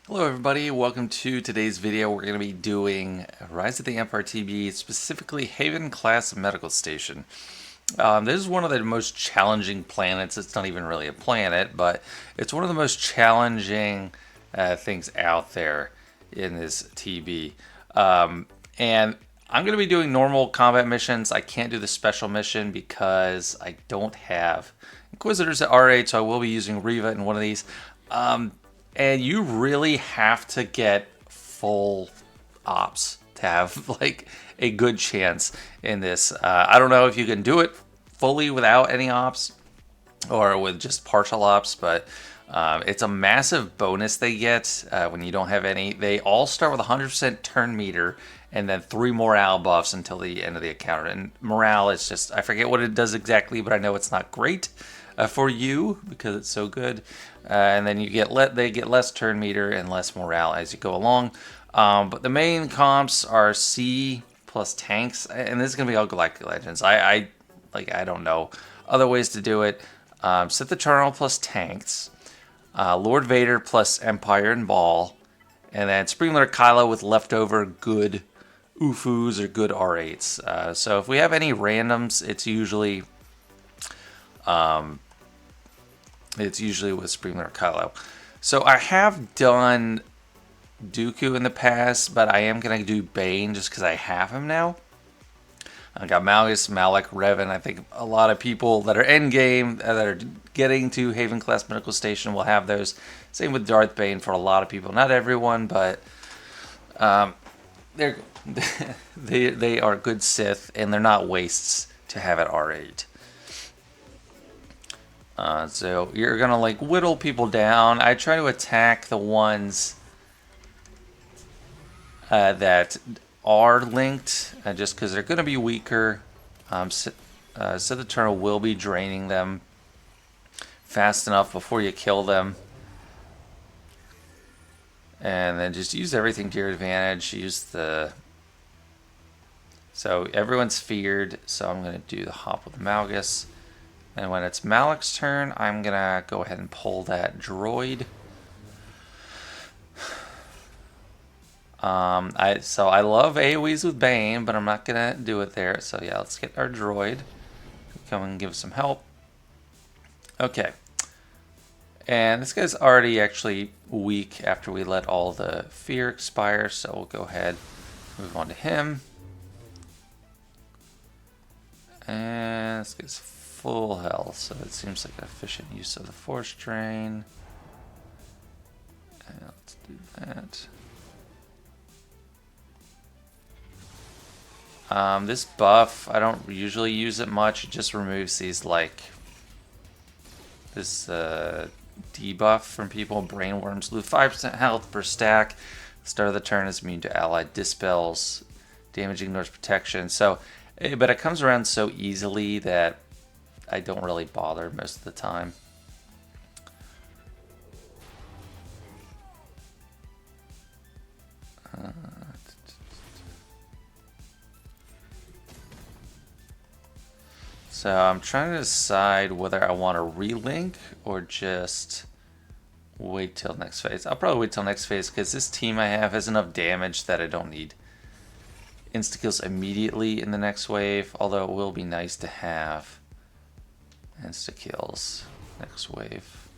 Hello everybody, welcome to today's video. We're going to be doing Rise of the Empire TB, specifically Haven class medical station. This is one of the most challenging planets. It's not even really a planet, but it's one of the most challenging things out there in this TB. And I'm going to be doing normal combat missions. I can't do the special mission because I don't have Inquisitors at R8, so I will be using Riva in one of these. And you really have to get full ops to have like a good chance in this. I don't know if you can do it fully without any ops or with just partial ops, but it's a massive bonus they get when you don't have any. They all start with 100% turn meter and then 3 morale buffs until the end of the encounter. And morale is just, I forget what it does exactly, but I know it's not great for you because it's so good. And then you get they get less turn meter and less morale as you go along. But the main comps are C plus tanks, and this is gonna be all Galactic Legends. I don't know other ways to do it. Sith Eternal plus tanks, Lord Vader plus Empire and Maul, and then Supreme Leader Kylo with leftover good UFUs or good R8s. So if we have any randoms, it's usually with Supreme Leader Kylo. So I have done Dooku in the past, but I am going to do Bane just because I have him now. I got Malgus, Malak, Revan. I think a lot of people that are endgame, that are getting to Haven class medical station will have those. Same with Darth Bane for a lot of people. Not everyone, but they're they are good Sith, and they're not wastes to have at R8. So you're gonna like whittle people down. I try to attack the ones that are linked, just because they're gonna be weaker. Sith Eternal will be draining them fast enough before you kill them, and then just use everything to your advantage. So everyone's feared. So I'm gonna do the hop with Malgus. And when it's Malak's turn, I'm going to go ahead and pull that droid. So I love AoEs with Bane, but I'm not going to do it there. So yeah, let's get our droid. Come and give us some help. Okay. And this guy's already actually weak after we let all the fear expire. So we'll go ahead and move on to him. And this guy's full health, so it seems like an efficient use of the force drain. And let's do that. This buff, I don't usually use it much. It just removes these this debuff from people. Brainworms lose 5% health per stack. The start of the turn is immune to allied dispels. Damage ignores protection. So, but it comes around so easily that I don't really bother most of the time. So I'm trying to decide whether I want to relink or just wait till next phase. I'll probably wait till next phase because this team I have has enough damage that I don't need insta-kills immediately in the next wave, although it will be nice to have insta-kills next wave.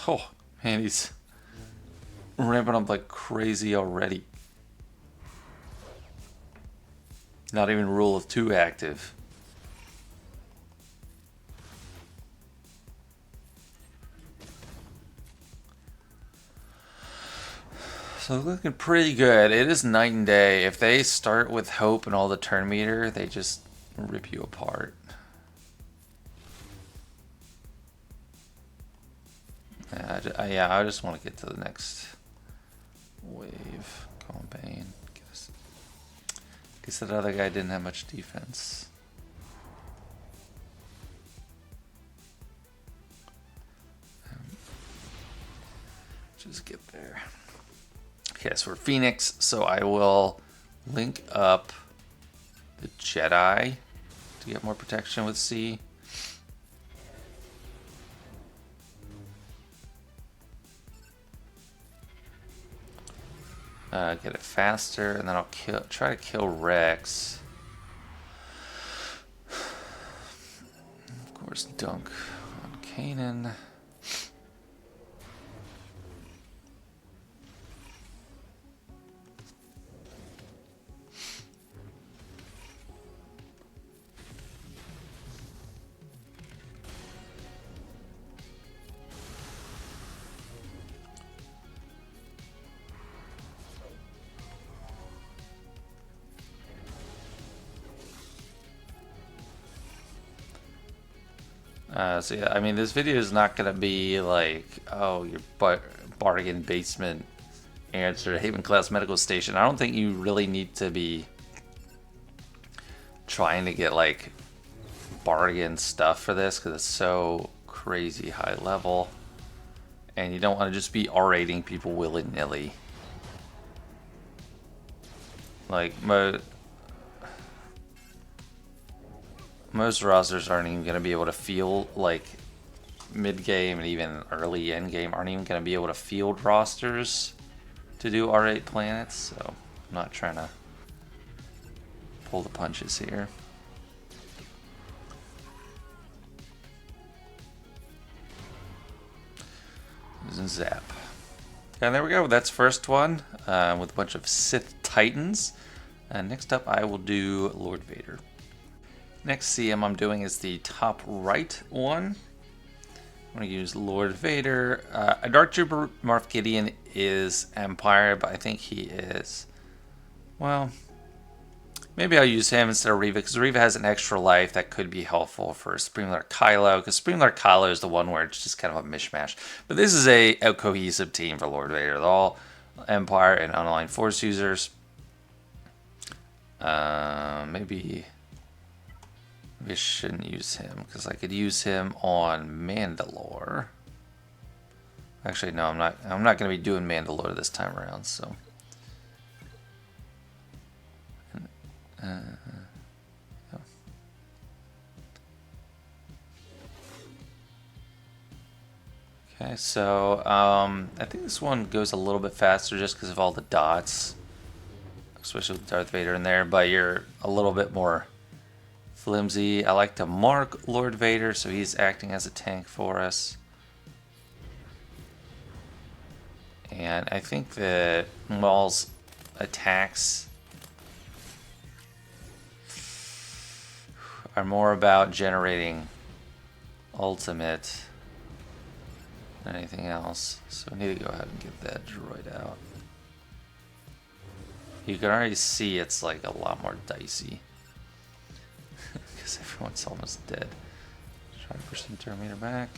Oh man, he's ramping up like crazy already. Not even rule of 2 active. So looking pretty good. It is night and day. If they start with hope and all the turn meter, they just rip you apart. Yeah, I just want to get to the next wave. Come on, Bane. Guess that other guy didn't have much defense. Just get there. Okay, so we're Phoenix, so I will link up the Jedi to get more protection with C. get it faster, and then I'll try to kill Rex. Of course, dunk on Kanan. So yeah, I mean, this video is not going to be like, oh, your bargain basement answer, Haven Class Medical Station. I don't think you really need to be trying to get like bargain stuff for this because it's so crazy high level. And you don't want to just be R8ing people willy-nilly. Like, most rosters aren't even going to be able to field, like, mid-game and even early end-game aren't even going to be able to field rosters to do R8 planets, so I'm not trying to pull the punches here. Zap. And there we go, that's first one with a bunch of Sith Titans. And next up I will do Lord Vader. Next CM I'm doing is the top right one. I'm going to use Lord Vader. A Dark Trooper Moff Gideon is Empire, but I think he is, well, maybe I'll use him instead of Reva, because Reva has an extra life that could be helpful for Supreme Lord Kylo, because Supreme Lord Kylo is the one where it's just kind of a mishmash. But this is a cohesive team for Lord Vader. They're all Empire and unaligned Force users. Maybe I shouldn't use him because I could use him on Mandalore. Actually, no, I'm not going to be doing Mandalore this time around. So, okay. So I think this one goes a little bit faster just because of all the dots, especially with Darth Vader in there. But you're a little bit more flimsy. I like to mark Lord Vader, so he's acting as a tank for us. And I think that Maul's attacks are more about generating ultimate than anything else. So I need to go ahead and get that droid out. You can already see it's like a lot more dicey. Because everyone's almost dead. Try to push the Terminator back.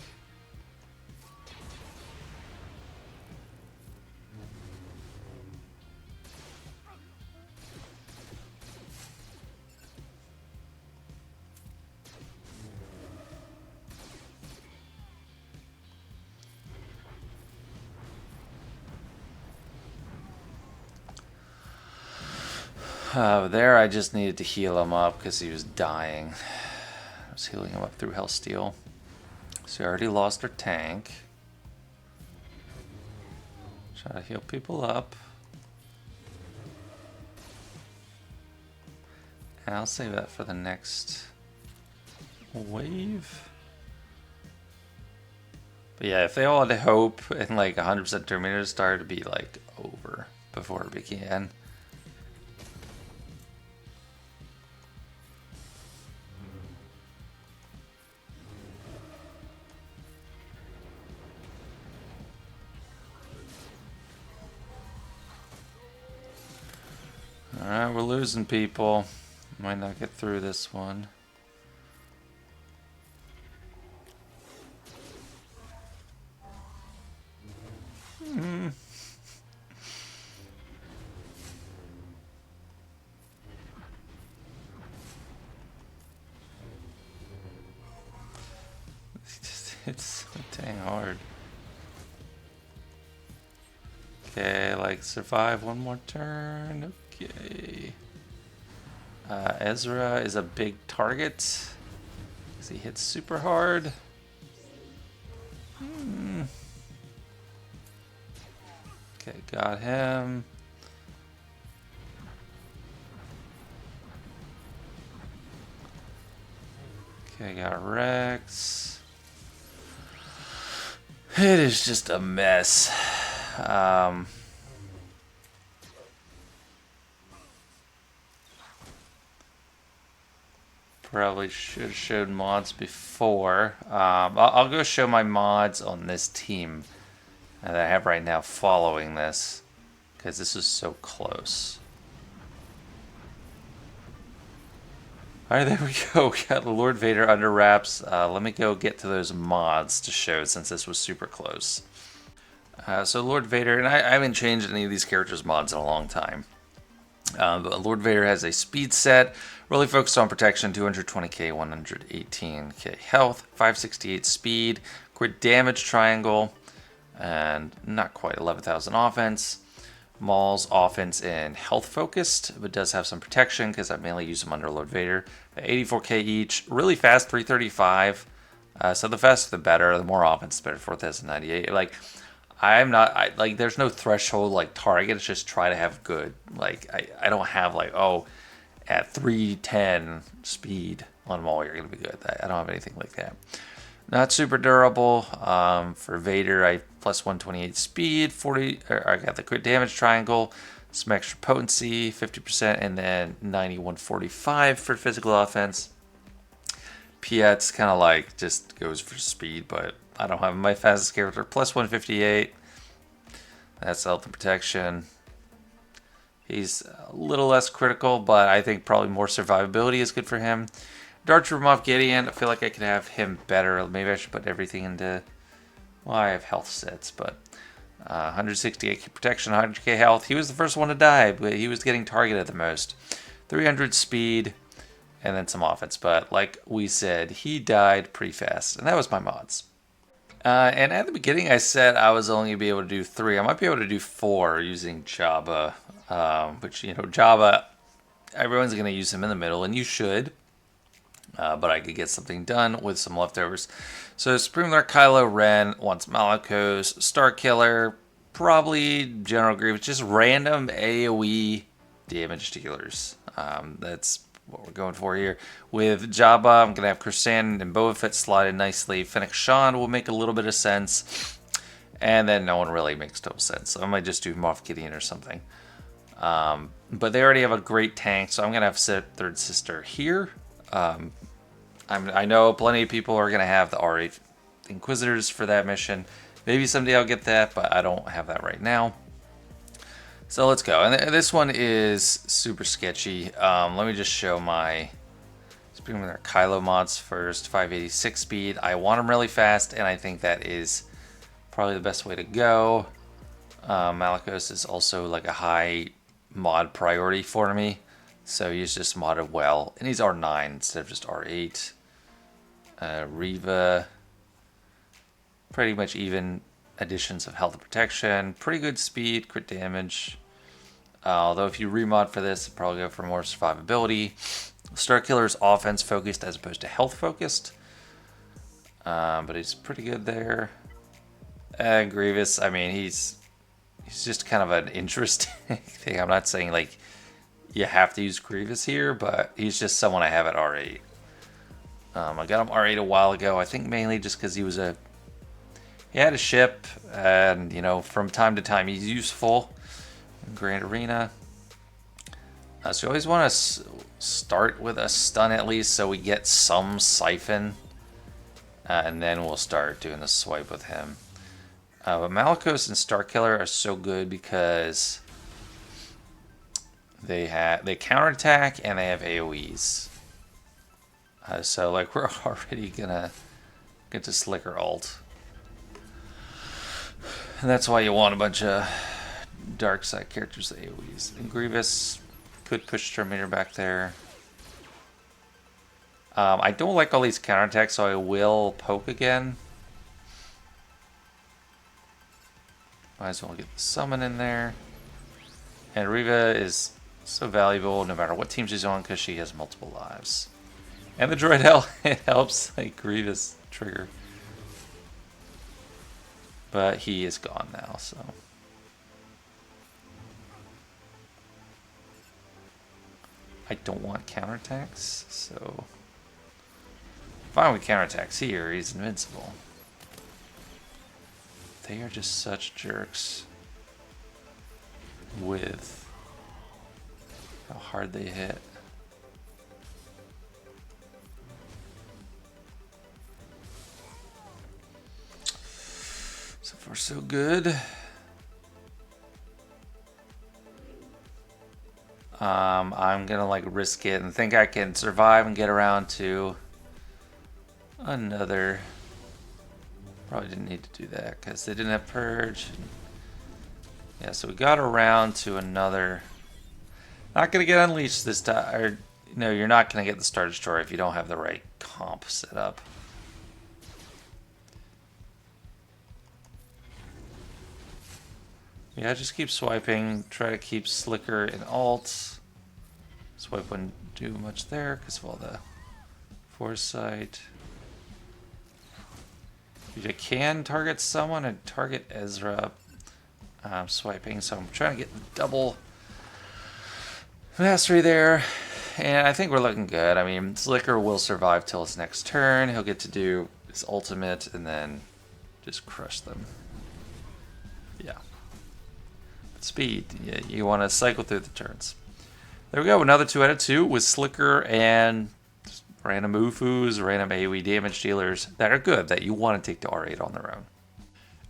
There I just needed to heal him up because he was dying. I was healing him up through Hellsteel. So we already lost our tank. Try to heal people up. And I'll save that for the next wave. But yeah, if they all had hope and like 100% Terminator started to be like over before it began. Alright, we're losing people. Might not get through this one. It's so dang hard. Okay, like survive one more turn. Okay. Ezra is a big target because he hits super hard. Okay, got him. Okay, got Rex. It is just a mess. Probably should have showed mods before. I'll go show my mods on this team that I have right now following this, because this is so close. Alright, there we go. We got the Lord Vader under wraps. Let me go get to those mods to show since this was super close. So Lord Vader, and I haven't changed any of these characters' mods in a long time. But Lord Vader has a speed set, really focused on protection, 220k, 118k health, 568 speed, crit damage triangle, and not quite 11,000 offense. Maul's offense and health focused, but does have some protection because I mainly use them under Lord Vader. 84k each, really fast, 335. So the faster the better, the more offense the better, 4,098. Like, like, there's no threshold, like, target. It's just try to have good. Like, I don't have, like, oh, at 310 speed on Maul, you're going to be good. I don't have anything like that. Not super durable. For Vader, I plus 128 speed, 40. I got the crit damage triangle, some extra potency, 50%, and then 9145 for physical offense. Piett's kind of like just goes for speed, but I don't have my fastest character. Plus 158. That's health and protection. He's a little less critical, but I think probably more survivability is good for him. Darth Trooper Moff Gideon, I feel like I could have him better. Maybe I should put everything into... Well, I have health sets, but... 168k protection, 100k health. He was the first one to die, but he was getting targeted the most. 300 speed, and then some offense. But like we said, he died pretty fast, and that was my mods. And at the beginning, I said I was only going to be able to do 3. I might be able to do 4 using Jabba, which, you know, Jabba, everyone's going to use him in the middle, and you should. But I could get something done with some leftovers. So Supreme Lord Kylo Ren wants Malicos, Star Killer, probably General Grievous, just random AOE damage dealers. That's what we're going for here. With Jabba, I'm going to have Chrysan and Boba Fett slotted nicely. Fennec Shan will make a little bit of sense. And then no one really makes total sense. So I might just do Moff Gideon or something. But they already have a great tank, so I'm going to have Third Sister here. I know plenty of people are going to have the R8 Inquisitors for that mission. Maybe someday I'll get that, but I don't have that right now. So let's go. And this one is super sketchy. Let me just show my Kylo mods first. 586 speed. I want them really fast, and I think that is probably the best way to go. Malicos is also like a high mod priority for me. So he's just modded well. And he's R9 instead of just R8. Reva, pretty much even additions of health and protection. Pretty good speed, crit damage. Although if you remod for this, it'd probably go for more survivability. Star Killer is offense focused as opposed to health focused. But he's pretty good there. Grievous, I mean, he's just kind of an interesting thing. I'm not saying like you have to use Grievous here, but he's just someone I have at R8. I got him R8 a while ago, I think mainly just because he had a ship, and you know, from time to time he's useful in Grand Arena. So you always want to start with a stun at least, so we get some siphon, and then we'll start doing the swipe with him. But Malicos and Starkiller are so good because they counterattack and they have AOEs. So like we're already gonna get to Slicker ult. And that's why you want a bunch of dark side characters with AOEs. And Grievous could push Terminator back there. I don't like all these counterattacks, so I will poke again. Might as well get the summon in there. And Reva is so valuable no matter what team she's on because she has multiple lives. And the droid it helps like Grievous trigger. But he is gone now, so. I don't want counterattacks, so. Fine with counterattacks here, he's invincible. They are just such jerks with how hard they hit. So far so good. I'm gonna like risk it and think I can survive and get around to another. Probably didn't need to do that because they didn't have purge. Yeah, so we got around to another. Not gonna get unleashed this time. Or no, you're not gonna get the Star Destroyer if you don't have the right comp set up. Yeah, just keep swiping. Try to keep Slicker in alt. Swipe wouldn't do much there because of all the foresight. You can target someone and target Ezra. I'm swiping, so I'm trying to get the double mastery there. And I think we're looking good. I mean, Slicker will survive till his next turn. He'll get to do his ultimate and then just crush them. Yeah. Speed. Yeah, you want to cycle through the turns. There we go. Another 2 out of 2 with Slicker and random Ufus, random AoE damage dealers that are good that you want to take to R8 on their own.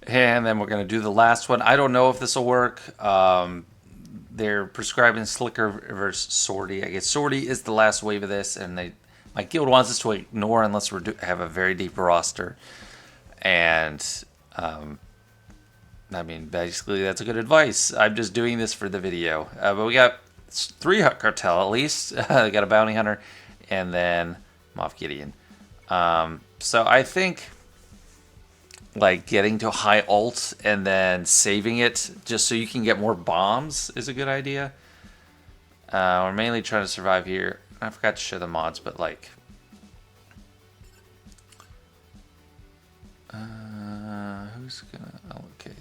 And then we're going to do the last one. I don't know if this will work. They're prescribing Slicker versus Sortie. I guess Sortie is the last wave of this, and my guild wants us to ignore unless we have a very deep roster. And I mean, basically, that's a good advice. I'm just doing this for the video. But we got 3 cartel at least. We got a bounty hunter, and then Moff Gideon. So I think like getting to high ult and then saving it just so you can get more bombs is a good idea. We're mainly trying to survive here. I forgot to show the mods, but like who's gonna okay.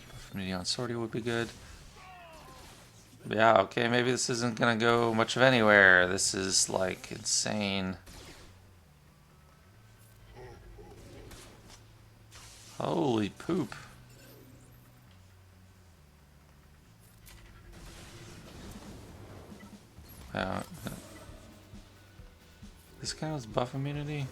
Buff on Sortie would be good. Yeah, okay, maybe this isn't gonna go much of anywhere. This is like insane. Holy poop. This guy was buff immunity?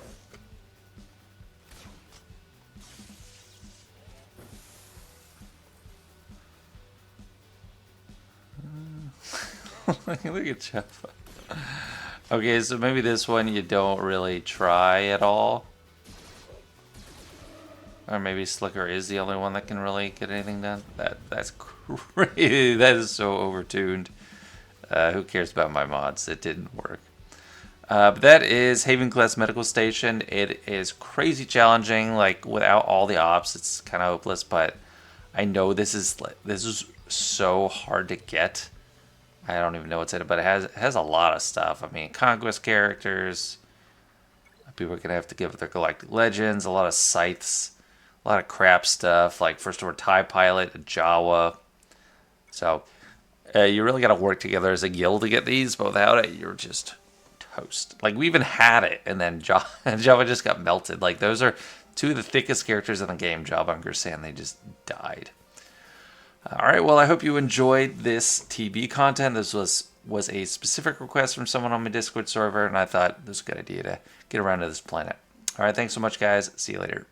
Look at Jabba. Okay, so maybe this one you don't really try at all. Or maybe Slicker is the only one that can really get anything done. That's crazy. That is so overtuned. Who cares about my mods? It didn't work. But that is Haven Class Medical Station. It is crazy challenging. Like without all the ops, it's kind of hopeless. But I know this is so hard to get. I don't even know what's in it, but it has a lot of stuff. I mean, conquest characters. People are gonna have to give their Galactic Legends. A lot of scythes. A lot of crap stuff like First Order TIE Pilot, a Jawa. So you really got to work together as a guild to get these, but without it, you're just toast. Like we even had it, and then Jabba just got melted. Like those are 2 of the thickest characters in the game, Jabba and Grisand. They just died. All right, well, I hope you enjoyed this TB content. This was a specific request from someone on my Discord server, and I thought this was a good idea to get around to this planet. All right, thanks so much, guys. See you later.